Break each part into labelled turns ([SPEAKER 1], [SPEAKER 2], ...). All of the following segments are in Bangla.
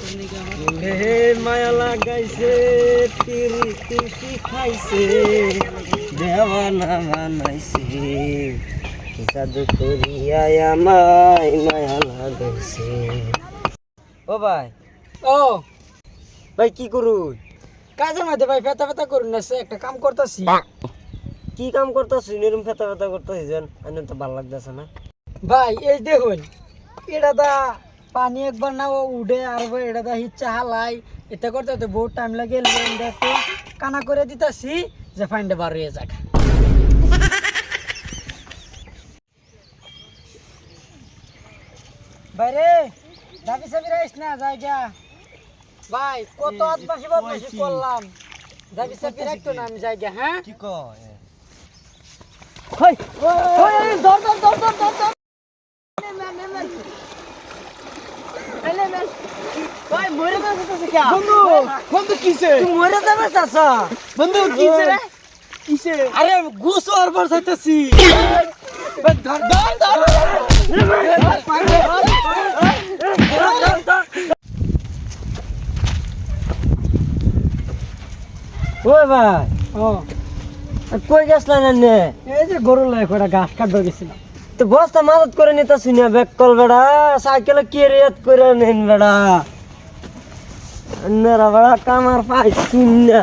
[SPEAKER 1] হে মায়া লাগাইছে পিরিতি শিখাইছে দেওয়ানা বানাইছে জাদু করিয়া আমায় মায়া লাগাইছে। ও ভাই,
[SPEAKER 2] ও
[SPEAKER 1] ভাই কি করুন?
[SPEAKER 2] কাজের মধ্যে ভাই ফেতা ফেতা করুন না, একটা কাম করতেছি।
[SPEAKER 1] কি কাম করতেছি? এরকম ফেতা ফেতা করতেছি যেন আমার তো ভালো লাগতেছে না।
[SPEAKER 2] ভাই এই দেখুন, এটা দা পানি একবার না ও উঠে আর এটা দা হিচ্ছা হালাই, এটা করতে তো বহুত টাইম লাগে। দেখো কানা করে দিতাছি যে ফাইন্ডে বার হয়ে যাক। বাইরে দাবি সাবি রাইস না জায়গা ভাই, কত আদমাসি বদমাসি করলাম, দাবি সাবি রাখতো না আমি জায়গা। হ্যাঁ
[SPEAKER 1] কি কয়?
[SPEAKER 2] ওই ওই ধর ধর ধর ধর ধর ধর ভাই মরে যাচ্ছে কি
[SPEAKER 1] বন্ধু, বন্ধু কিসে?
[SPEAKER 2] তুই মরে যাবে চাচা।
[SPEAKER 1] বন্ধু কিসে রে? কিসে?
[SPEAKER 2] আরে গুছো আর বার চাইতেছি।
[SPEAKER 1] ধর ধর ধর। ওই ভাই,
[SPEAKER 2] ও
[SPEAKER 1] কই গেছলেন এনে?
[SPEAKER 2] এই যে গরু লাই কটা ঘাস কাটবে গেছিলাম।
[SPEAKER 1] তো বস্তা মাদত করে নিতে শুনিয়া ব্যাক কল বেড়া সাইকেলে কে রেত করে নেন বেড়া নেরা বেড়া কামার পাই শুননা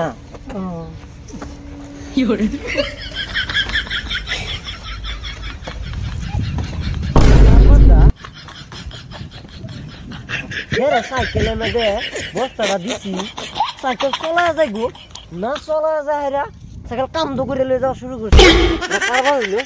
[SPEAKER 1] সাইকেলের মধ্যে বস্তাটা দিছি, সাইকেল চলা যায় গো না চলা যায়, সাইকেল কাম তো করে লয়ে যাওয়া শুরু করছে। কারবার হইলো